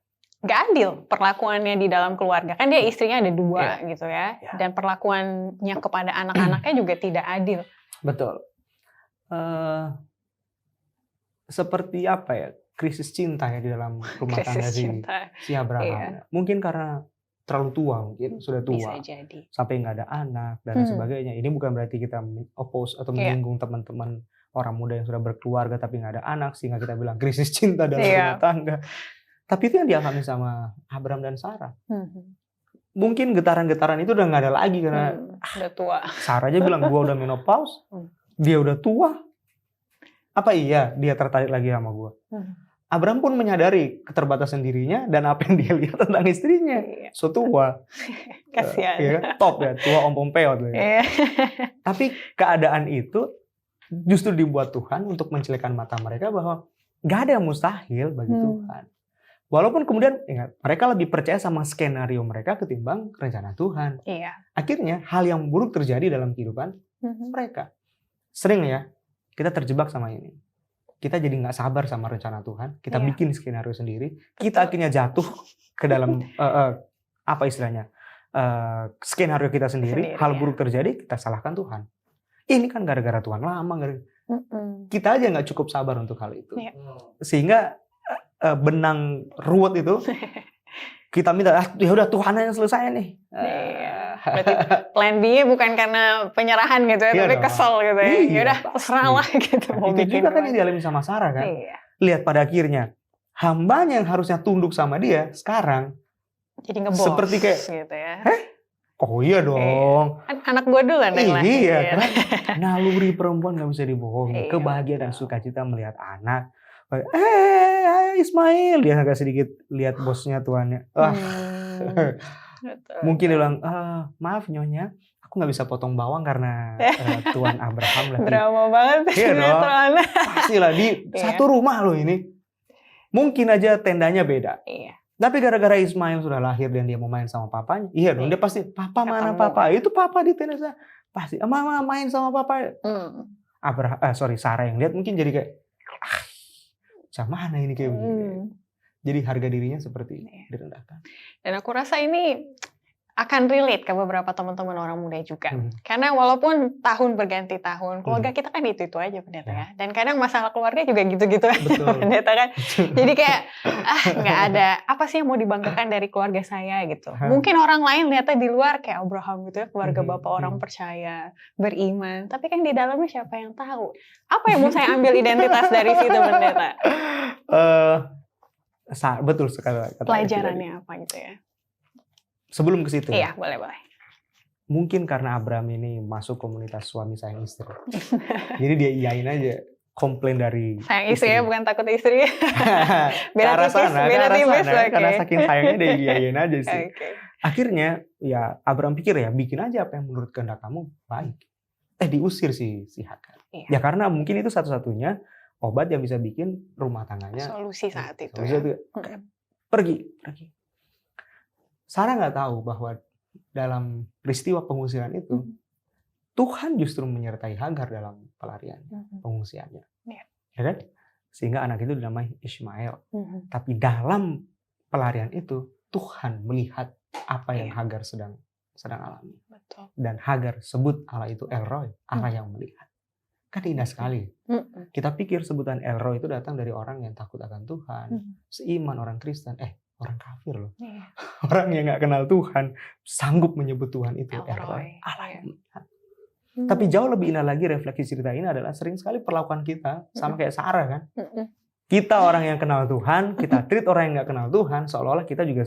nggak adil perlakuannya di dalam keluarga. Kan dia istrinya ada 2 gitu ya. Iya. Dan perlakuannya kepada anak-anaknya juga tidak adil. Betul. Seperti apa ya, krisis cinta ya di dalam rumah tangga Krisis cinta. si Abraham. Iya. Mungkin karena terlalu tua, mungkin sudah Bisa tua, jadi. sampai nggak ada anak dan lain sebagainya. Ini bukan berarti kita oppose atau menyinggung teman-teman orang muda yang sudah berkeluarga tapi nggak ada anak, sehingga kita bilang krisis cinta dalam rumah tangga. Tapi itu yang dialami sama Abraham dan Sarah. Mungkin getaran-getaran itu udah nggak ada lagi karena udah tua. Sarah aja bilang gua udah menopause, dia udah tua. Apa iya dia tertarik lagi sama gua? Abraham pun menyadari keterbatasan dirinya dan apa yang dia lihat tentang istrinya. So tua. Kasihan. Ya, top ya, tua om Pompeo tuh ya. Tapi keadaan itu justru dibuat Tuhan untuk mencelikan mata mereka bahwa gak ada yang mustahil bagi Tuhan. Walaupun kemudian ingat, mereka lebih percaya sama skenario mereka ketimbang rencana Tuhan. Akhirnya hal yang buruk terjadi dalam kehidupan mereka. Sering ya, kita terjebak sama ini. Kita jadi nggak sabar sama rencana Tuhan. Kita bikin skenario sendiri. Kita akhirnya jatuh ke dalam apa istilahnya, skenario kita sendiri. Hal buruk terjadi, kita salahkan Tuhan. Ini kan gara-gara Tuhan lama. Kita aja nggak cukup sabar untuk hal itu. Sehingga benang ruwet itu kita minta, ya udah Tuhan yang selesai nih. Berarti plan B-nya bukan karena penyerahan gitu ya, tapi kesel gitu ya. Ya udah terserah lah gitu. Nah, itu juga kan yang dialami sama Sarah kan. Lihat pada akhirnya hambanya yang harusnya tunduk sama dia sekarang jadi ngebos seperti kayak gitu ya. Oh iya dong. Anak gue dulu yang lahir. Iya kan. Naluri perempuan gak bisa dibohongi. Kebahagiaan dan sukacita melihat anak. Ismail, dia agak sedikit lihat bosnya tuannya. Mungkin dia bilang, maaf nyonya, aku nggak bisa potong bawang karena tuan Abraham lagi. Drama banget. Iya dong. Pastilah di satu rumah loh ini. Mungkin aja tendanya beda. Tapi gara-gara Ismail sudah lahir dan dia mau main sama papanya, iya dong, dia pasti, papa mana papa? Itu papa di tenda sana. Pasti, mama main sama papa. Sarah yang lihat mungkin jadi kayak, macam mana ini kayak begini. Jadi harga dirinya seperti direndahkan. Dan aku rasa ini akan relate ke beberapa teman-teman orang muda juga. Karena walaupun tahun berganti tahun, keluarga kita kan itu-itu aja pendeta ya. Dan kadang masalah keluarga juga gitu-gitu aja pendeta kan. Jadi kayak, nggak ada, apa sih yang mau dibanggakan dari keluarga saya gitu. Mungkin orang lain lihatnya di luar kayak Abraham gitu ya, keluarga bapak orang percaya, beriman. Tapi kan di dalamnya siapa yang tahu. Apa yang mau saya ambil identitas dari situ pendeta? Betul sekali. Pelajarannya apa gitu ya? Sebelum ke situ. Iya, boleh. Mungkin karena Abraham ini masuk komunitas suami sayang istri. Jadi dia iyain aja komplain dari sayang istri ya, bukan takut istri. Beda tipis. Karena saking sayangnya dia iyain aja sih. Akhirnya ya Abraham pikir ya, bikin aja apa yang menurut kehendak kamu baik. Diusir si Hagar. Ya karena mungkin itu satu-satunya obat yang bisa bikin rumah tangganya solusi saat itu. Pergi. Sarah nggak tahu bahwa dalam peristiwa pengusiran itu Tuhan justru menyertai Hagar dalam pelarian pengungsiannya, ya kan? Sehingga anak itu dinamai Ishmael. Tapi dalam pelarian itu Tuhan melihat apa yang Hagar sedang alami. Betul. Dan Hagar sebut Allah itu El Roy, Allah yang melihat. Kan indah sekali. Kita pikir sebutan El Roy itu datang dari orang yang takut akan Tuhan, seiman orang Kristen. Orang kafir loh. Orang yang gak kenal Tuhan sanggup menyebut Tuhan itu El Roy, Allah yang melihat. Tapi jauh lebih indah lagi refleksi cerita ini adalah sering sekali perlakuan kita sama kayak Sarah kan. Kita orang yang kenal Tuhan, kita treat orang yang gak kenal Tuhan seolah-olah kita juga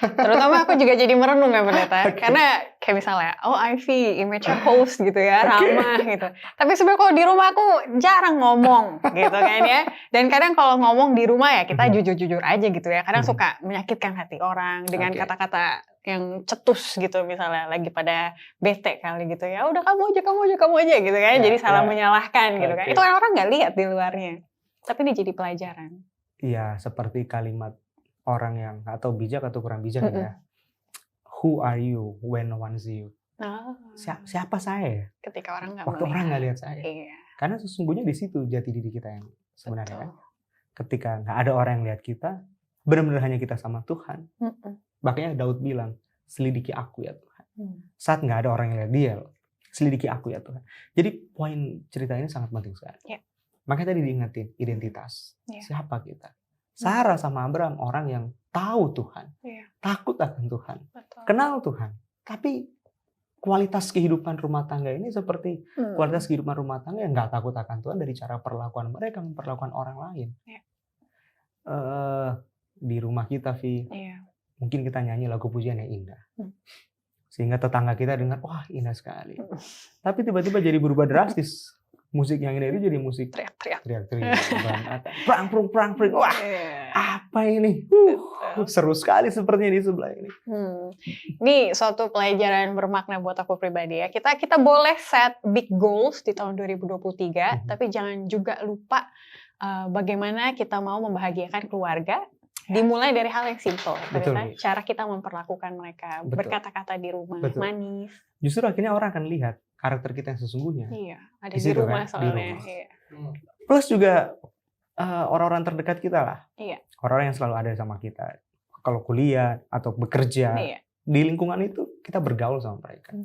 Terutama aku juga jadi merenung ya pendeta, karena kayak misalnya, Ivy, image-nya host gitu ya, ramah gitu. Tapi sebenarnya kalau di rumah aku jarang ngomong gitu kan ya. Dan kadang kalau ngomong di rumah ya kita jujur-jujur aja gitu ya. Kadang suka menyakitkan hati orang dengan kata-kata yang cetus gitu, misalnya lagi pada bete kali gitu ya. Udah kamu aja gitu kan. Jadi salah menyalahkan gitu kan. Itu orang nggak lihat di luarnya. Tapi ini jadi pelajaran. Iya, seperti kalimat orang yang atau bijak atau kurang bijak ya. Who are you when no one see you? Siapa saya? Ketika orang nggak waktu orang nggak lihat saya. Iya. Karena sesungguhnya di situ jati diri kita yang sebenarnya kan. ketika nggak ada orang yang lihat kita, benar-benar hanya kita sama Tuhan. Makanya Daud bilang, selidiki aku ya Tuhan. Saat nggak ada orang yang lihat dia, selidiki aku ya Tuhan. Jadi poin cerita ini sangat penting sekali. Yeah. Makanya tadi diingetin identitas. Yeah. Siapa kita? Sarah sama Abraham orang yang tahu Tuhan, takut akan Tuhan, kenal Tuhan. Tapi kualitas kehidupan rumah tangga ini seperti kualitas kehidupan rumah tangga yang nggak takut akan Tuhan dari cara perlakuan mereka memperlakukan orang lain. Di rumah kita, Vi, mungkin kita nyanyi lagu pujian yang indah, sehingga tetangga kita dengar, wah indah sekali. Tapi tiba-tiba jadi berubah drastis. Musik yang indah itu jadi musik teriak-teriak, perang, wah apa ini? Seru sekali sepertinya di sebelah ini. Ini suatu pelajaran bermakna buat aku pribadi ya. Kita boleh set big goals di tahun 2023, tapi jangan juga lupa bagaimana kita mau membahagiakan keluarga. Dimulai dari hal yang simple, cara kita memperlakukan mereka, berkata-kata di rumah, manis. Justru akhirnya orang akan lihat karakter kita yang sesungguhnya. Iya, ada di rumah soalnya. Iya. Plus juga orang-orang terdekat kita lah. Iya. Orang-orang yang selalu ada sama kita. Kalau kuliah atau bekerja, di lingkungan itu kita bergaul sama mereka.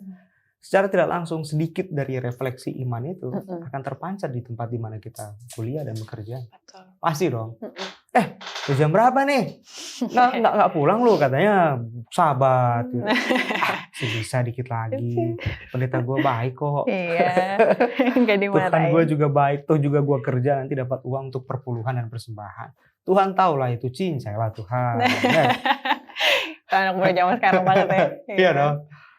Secara tidak langsung sedikit dari refleksi iman itu akan terpancar di tempat di mana kita kuliah dan bekerja. Betul. Pasti dong. Jam berapa nih? Nggak pulang lu, katanya sahabat. Gitu. Bisa dikit lagi. Pendeta gue baik kok. Iya. Nggak dimarahin. Tuhan gue juga baik. Tuh juga gue kerja nanti dapat uang untuk perpuluhan dan persembahan. Tuhan tahu lah itu cincai lah Tuhan. Anak muda zaman sekarang banget ya. Iya dong.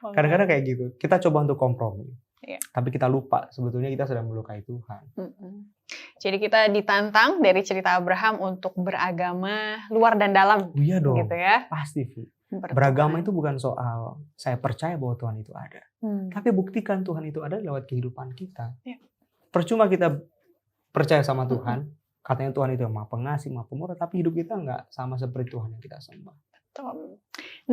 Kadang-kadang kayak gitu. Kita coba untuk kompromi. Tapi kita lupa sebetulnya kita sedang melukai Tuhan. Jadi kita ditantang dari cerita Abraham untuk beragama luar dan dalam. Iya dong. Gitu ya. Pasti, Vi. Beragama itu bukan soal saya percaya bahwa Tuhan itu ada. Tapi buktikan Tuhan itu ada lewat kehidupan kita. Percuma kita percaya sama Tuhan, katanya Tuhan itu yang maha pengasih, maha pemurah, tapi hidup kita nggak sama seperti Tuhan yang kita sembah.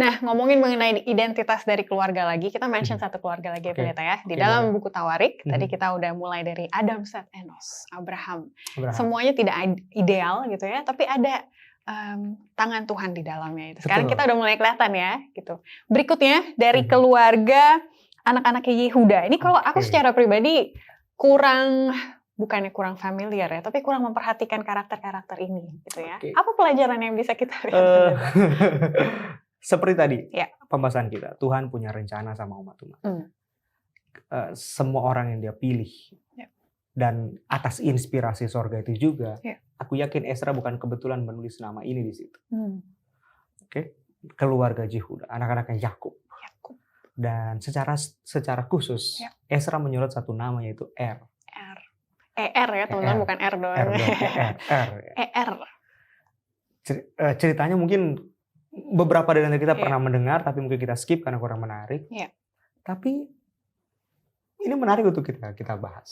Nah, ngomongin mengenai identitas dari keluarga lagi, kita mention satu keluarga lagi ya Pendeta ya. Di dalam buku Tawarik, tadi kita udah mulai dari Adam, Set, Enos, Abraham. Semuanya tidak ideal gitu ya, tapi ada tangan Tuhan di dalamnya itu. Sekarang kita udah mulai kelihatan ya gitu. Berikutnya dari keluarga anak-anaknya Yehuda. Ini kalau aku secara pribadi bukannya kurang familiar ya, tapi kurang memperhatikan karakter-karakter ini gitu ya. Apa pelajaran yang bisa kita lihat? Seperti tadi pembahasan kita, Tuhan punya rencana sama umat-umat. Semua orang yang dia pilih dan atas inspirasi sorga itu juga, aku yakin Ezra bukan kebetulan menulis nama ini di situ. Keluarga Yehuda, anak-anaknya Yakub. Dan secara khusus Ezra menyorot satu nama yaitu Er. ER ya teman-teman, bukan R doang. ER. Ceritanya mungkin beberapa dari kita pernah mendengar, tapi mungkin kita skip karena kurang menarik. Tapi ini menarik untuk kita bahas.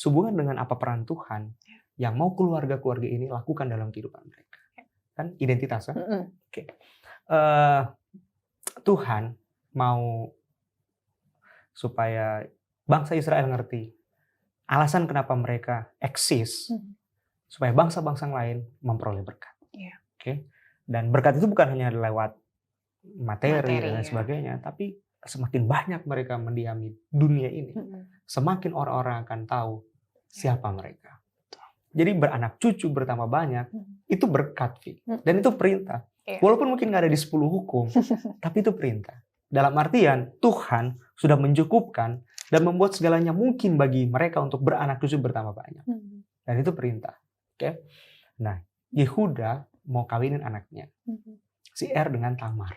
Hubungan dengan apa peran Tuhan yang mau keluarga-keluarga ini lakukan dalam kehidupan mereka. Kan identitas kan? Tuhan mau supaya bangsa Israel ngerti alasan kenapa mereka eksis, supaya bangsa-bangsa lain memperoleh berkat. Dan berkat itu bukan hanya lewat materi dan sebagainya, tapi semakin banyak mereka mendiami dunia ini, semakin orang-orang akan tahu siapa mereka. Jadi beranak cucu bertambah banyak, itu berkat, dan itu perintah. Walaupun mungkin nggak ada di 10 hukum, tapi itu perintah. Dalam artian Tuhan sudah mencukupkan dan membuat segalanya mungkin bagi mereka untuk beranak cucu bertambah banyak. Dan itu perintah. Nah, Yehuda mau kawinin anaknya. Si Er dengan Tamar.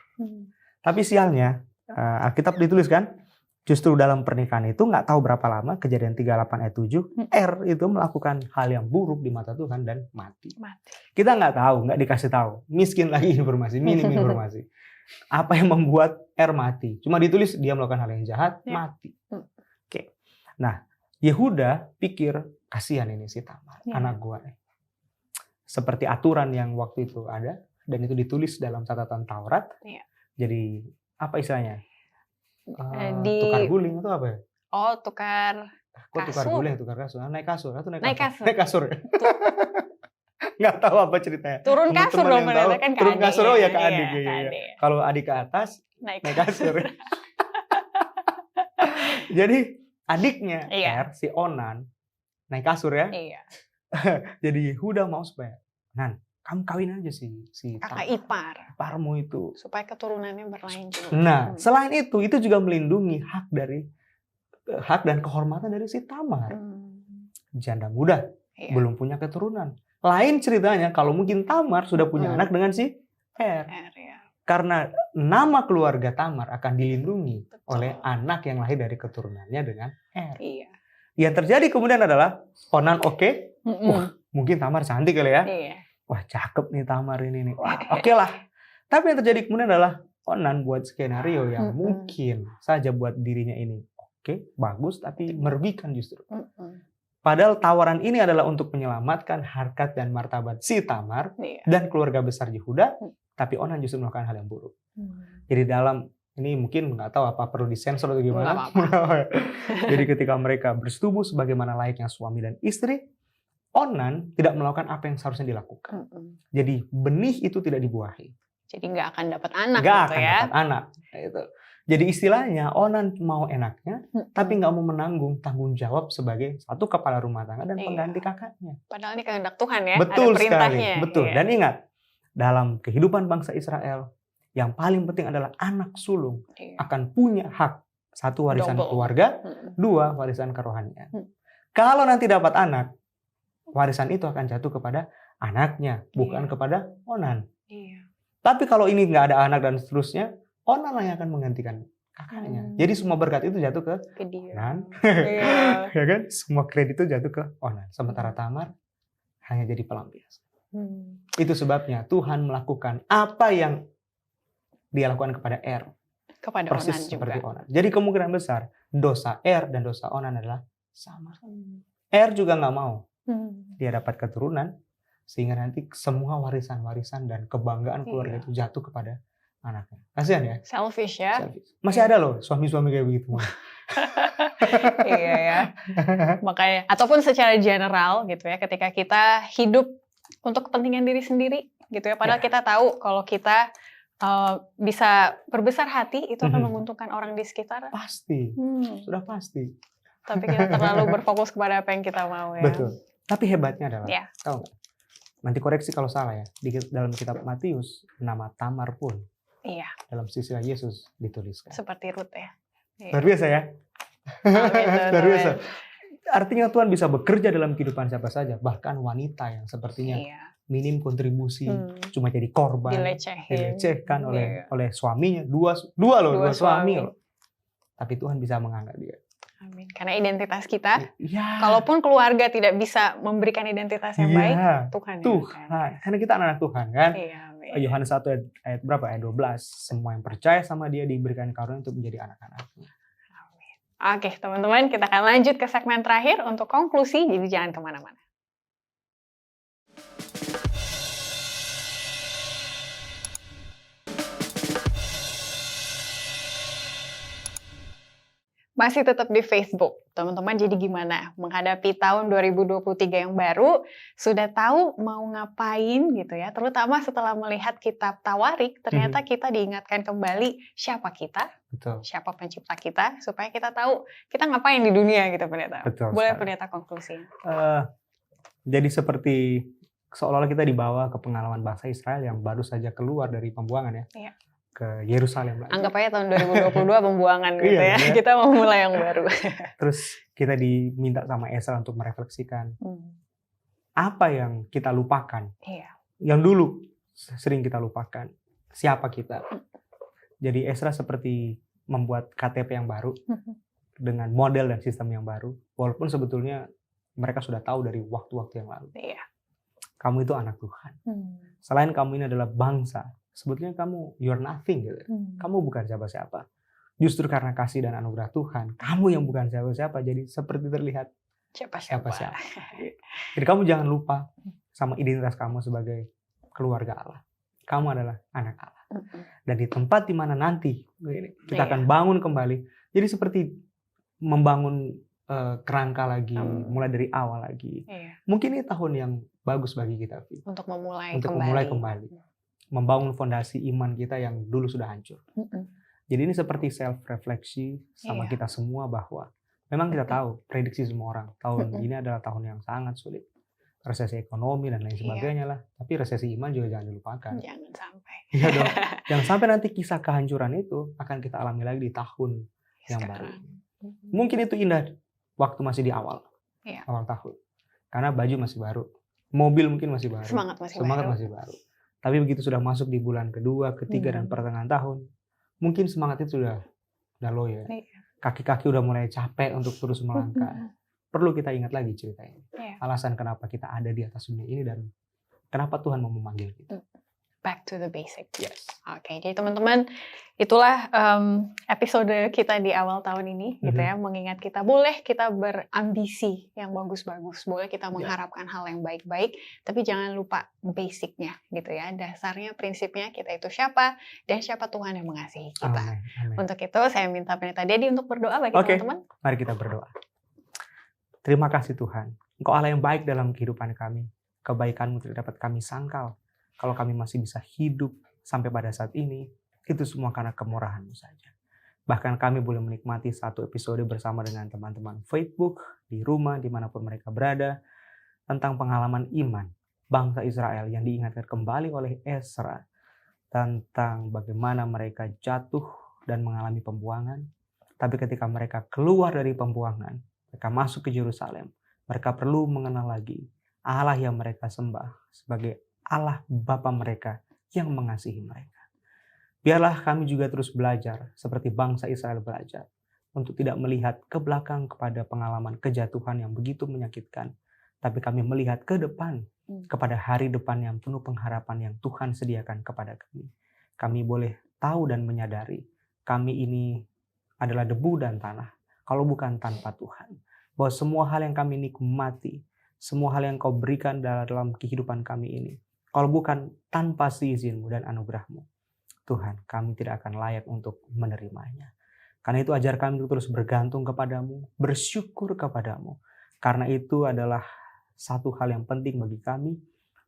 Tapi sialnya, Alkitab dituliskan, justru dalam pernikahan itu nggak tahu berapa lama, Kejadian 38 ayat 7, Er itu melakukan hal yang buruk di mata Tuhan dan mati. Kita nggak tahu, nggak dikasih tahu. Miskin lagi informasi, minim informasi. Apa yang membuat Er mati? Cuma ditulis dia melakukan hal yang jahat, mati. Nah, Yehuda pikir, kasihan ini si Tamar, anak gua nih. Seperti aturan yang waktu itu ada, dan itu ditulis dalam catatan Taurat. Jadi, apa istilahnya? Tukar guling itu apa ya? Oh, tukar Kok tukar guling, tukar kasur? Naik kasur. Atau naik kasur. Naik kasur. nggak tahu apa ceritanya. Turun kasur Teman-teman dong yang tahu, ternyata kan ke turun adik. kasur, oh ya ke Iya, adik. ke Iya. adik. Kalau adik ke atas, Naik naik kasur. Jadi adiknya Iya. R, si Onan, naik kasur ya. Iya. Jadi Huda mau supaya, Nan, kamu kawin aja si Kakak ipar. iparmu itu. Supaya keturunannya berlanjut. Nah, selain itu juga melindungi hak dan kehormatan dari si Tamar. Janda muda, Iya. belum punya keturunan. Lain ceritanya kalau mungkin Tamar sudah punya anak dengan si R. Ya. Karena nama keluarga Tamar akan dilindungi Betul. oleh anak yang lahir dari keturunannya dengan R. Iya. Yang terjadi kemudian adalah Onan oke. Wah, mungkin Tamar cantik kali ya. Iya. Wah, cakep nih Tamar ini nih. Wah, oke lah. Tapi yang terjadi kemudian adalah Onan buat skenario yang mungkin saja buat dirinya ini oke, bagus, tapi merugikan justru. Padahal tawaran ini adalah untuk menyelamatkan harkat dan martabat si Tamar Iya. dan keluarga besar Yehuda, tapi Onan justru melakukan hal yang buruk. Jadi dalam ini mungkin nggak tahu apa perlu disensor atau gimana. Jadi ketika mereka bersetubuh sebagaimana layaknya suami dan istri, Onan tidak melakukan apa yang seharusnya dilakukan. Jadi benih itu tidak dibuahi. Jadi nggak akan dapat anak Nggak gitu akan ya. dapat anak. Itu. Jadi istilahnya Onan mau enaknya, tapi nggak mau menanggung tanggung jawab sebagai satu kepala rumah tangga dan pengganti kakaknya. Padahal ini kehendak Tuhan ya. Betul ada perintahnya. sekali. Betul. Iya. Dan ingat, dalam kehidupan bangsa Israel, yang paling penting adalah anak sulung Iya. akan punya hak. Satu, warisan Double. keluarga. Dua, warisan kerohanian. Kalau nanti dapat anak, warisan itu akan jatuh kepada anaknya, bukan kepada Onan. Iya. Tapi kalau ini nggak ada anak dan seterusnya, Onan lah yang akan menggantikan kakaknya. Jadi semua berkat itu jatuh ke dia. Onan. Iya. Ya kan? Semua kredit itu jatuh ke Onan. Sementara Tamar hanya jadi pelampiasan. Itu sebabnya Tuhan melakukan apa yang dia lakukan kepada R. Kepada Persis Onan juga. seperti Onan. Jadi kemungkinan besar dosa R dan dosa Onan adalah sama. R juga nggak mau dia dapat keturunan sehingga nanti semua warisan-warisan dan kebanggaan keluarga itu jatuh kepada anaknya. Kasihan ya? Selfish ya. Selfish. Masih ada loh suami-suami kayak begitu. Iya ya. Makanya ataupun secara general gitu ya, ketika kita hidup untuk kepentingan diri sendiri gitu ya, padahal kita tahu kalau kita bisa berbesar hati itu akan menguntungkan orang di sekitar. Pasti. Sudah pasti. Tapi kita terlalu berfokus kepada apa yang kita mau ya. Betul. Tapi hebatnya adalah, tahu nggak? Nanti koreksi kalau salah ya. Dalam kitab Matius, nama Tamar pun dalam silsilah Yesus dituliskan. Seperti Ruth ya. Luar biasa ya. Luar biasa. Artinya Tuhan bisa bekerja dalam kehidupan siapa saja. Bahkan wanita yang sepertinya minim kontribusi, cuma jadi korban, dilecehkan oleh suaminya, dua suami loh. Tapi Tuhan bisa mengangkat dia. Amin. Karena identitas kita, kalaupun keluarga tidak bisa memberikan identitas yang baik, Tuhan. Karena kita anak Tuhan kan. Yohanes 1 ayat berapa? Ayat 12. Semua yang percaya sama dia diberikan karunia untuk menjadi anak-anaknya. Oke, teman-teman, kita akan lanjut ke segmen terakhir untuk konklusi, jadi jangan kemana-mana. Masih tetap di Facebook. Teman-teman, jadi gimana? Menghadapi tahun 2023 yang baru, sudah tahu mau ngapain gitu ya. Terutama setelah melihat kitab Tawarik, ternyata kita diingatkan kembali siapa kita, siapa pencipta kita, supaya kita tahu kita ngapain di dunia gitu, Pendeta. Boleh Pendeta konklusi? Jadi seperti seolah-olah kita dibawa ke pengalaman bangsa Israel yang baru saja keluar dari pembuangan ya. Iya. Ke Yerusalem lagi. Anggap aja tahun 2022 pembuangan gitu ya. Kita mau mulai yang baru. Terus kita diminta sama Esra untuk merefleksikan apa yang kita lupakan. Yang dulu sering kita lupakan. Siapa kita. Jadi Esra seperti membuat KTP yang baru dengan model dan sistem yang baru. Walaupun sebetulnya mereka sudah tahu dari waktu-waktu yang lalu. Kamu itu anak Tuhan. Selain kamu ini adalah bangsa, sebetulnya kamu you're nothing gitu. Kamu bukan siapa-siapa. Justru karena kasih dan anugerah Tuhan, kamu yang bukan siapa-siapa jadi seperti terlihat siapa-siapa. Jadi kamu jangan lupa sama identitas kamu sebagai keluarga Allah. Kamu adalah anak Allah. Dan di tempat di mana nanti kita akan bangun kembali. Jadi seperti membangun kerangka lagi, mulai dari awal lagi. Iya. Mungkin ini tahun yang bagus bagi kita, Vi. Untuk memulai Untuk kembali. memulai kembali. Membangun fondasi iman kita yang dulu sudah hancur. Jadi ini seperti self-refleksi sama Iya. kita semua bahwa memang kita tahu, prediksi semua orang, tahun ini adalah tahun yang sangat sulit. Resesi ekonomi dan lain sebagainya lah. Tapi resesi iman juga jangan dilupakan. Jangan sampai. Iya dong. Jangan sampai nanti kisah kehancuran itu akan kita alami lagi di tahun yang baru. Mungkin itu indah waktu masih di awal. Iya. Awal tahun. Karena baju masih baru. Mobil mungkin masih baru. Semangat masih baru. Tapi begitu sudah masuk di bulan kedua, ketiga, dan pertengahan tahun, mungkin semangat itu sudah low ya. Iya. Kaki-kaki udah mulai capek untuk terus melangkah. Perlu kita ingat lagi cerita ini. Iya. Alasan kenapa kita ada di atas dunia ini dan kenapa Tuhan mau memanggil kita. Back to the basic. Yes. Oke, jadi teman-teman, itulah episode kita di awal tahun ini, gitu ya, mengingat kita boleh kita berambisi yang bagus-bagus, boleh kita mengharapkan hal yang baik-baik, tapi jangan lupa basicnya, gitu ya, dasarnya, prinsipnya kita itu siapa dan siapa Tuhan yang mengasihi kita. Amin. Untuk itu saya minta Pendeta Dedi untuk berdoa bagi teman-teman. Mari kita berdoa. Terima kasih Tuhan, Engkau Allah yang baik dalam kehidupan kami. Kebaikan-Mu tidak dapat kami sangkal. Kalau kami masih bisa hidup sampai pada saat ini, itu semua karena kemurahan-Mu saja. Bahkan kami boleh menikmati satu episode bersama dengan teman-teman Facebook, di rumah, dimanapun mereka berada, tentang pengalaman iman bangsa Israel yang diingatkan kembali oleh Ezra, tentang bagaimana mereka jatuh dan mengalami pembuangan. Tapi ketika mereka keluar dari pembuangan, mereka masuk ke Yerusalem, mereka perlu mengenal lagi Allah yang mereka sembah sebagai Allah Bapa mereka yang mengasihi mereka. Biarlah kami juga terus belajar seperti bangsa Israel belajar untuk tidak melihat ke belakang kepada pengalaman kejatuhan yang begitu menyakitkan, tapi kami melihat ke depan kepada hari depan yang penuh pengharapan yang Tuhan sediakan kepada kami. Kami boleh tahu dan menyadari kami ini adalah debu dan tanah kalau bukan tanpa Tuhan. Bahwa semua hal yang kami nikmati, semua hal yang Kau berikan dalam kehidupan kami ini, kalau bukan tanpa seizin-Mu dan anugerah-Mu, Tuhan, kami tidak akan layak untuk menerimanya. Karena itu ajar kami untuk terus bergantung kepada-Mu, bersyukur kepada-Mu. Karena itu adalah satu hal yang penting bagi kami,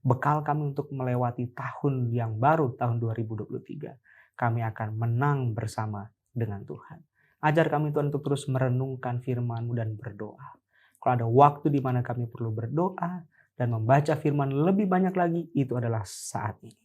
bekal kami untuk melewati tahun yang baru, tahun 2023. Kami akan menang bersama dengan Tuhan. Ajar kami Tuhan untuk terus merenungkan firman-Mu dan berdoa. Kalau ada waktu di mana kami perlu berdoa, dan membaca firman lebih banyak lagi, itu adalah saat ini.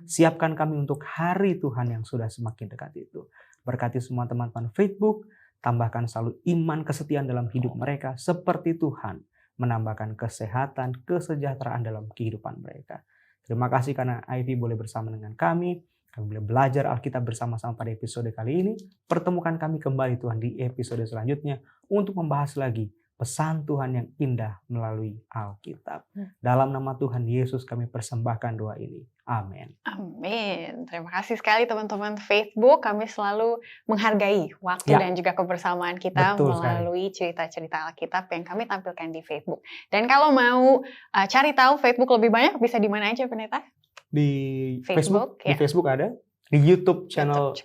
Siapkan kami untuk hari Tuhan yang sudah semakin dekat itu. Berkati semua teman-teman Facebook, tambahkan selalu iman kesetiaan dalam hidup mereka seperti Tuhan, menambahkan kesehatan, kesejahteraan dalam kehidupan mereka. Terima kasih karena Ivy boleh bersama dengan kami boleh belajar Alkitab bersama-sama pada episode kali ini. Pertemukan kami kembali Tuhan di episode selanjutnya untuk membahas lagi pesan Tuhan yang indah melalui Alkitab. Dalam nama Tuhan Yesus kami persembahkan doa ini. Amin. Amin. Terima kasih sekali teman-teman Facebook. Kami selalu menghargai waktu dan juga kebersamaan kita melalui cerita-cerita Alkitab yang kami tampilkan di Facebook. Dan kalau mau cari tahu Facebook lebih banyak, bisa di mana aja Pendeta? Di Facebook, di Facebook ada. Di YouTube channel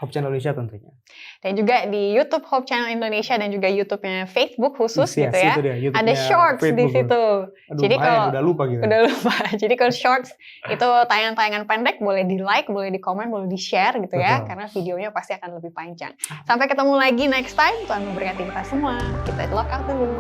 Hope Channel Indonesia tentunya. Dan juga di YouTube Hope Channel Indonesia dan juga YouTube-nya Facebook khusus gitu ya. Dia, ada shorts Facebook di situ. Aduh, jadi kalau udah lupa gitu. Jadi kalau shorts itu tayangan-tayangan pendek boleh di-like, boleh di-komen, boleh di-share gitu ya. Karena videonya pasti akan lebih panjang. Sampai ketemu lagi next time. Tuhan memberkati kita semua. Kita log out dulu.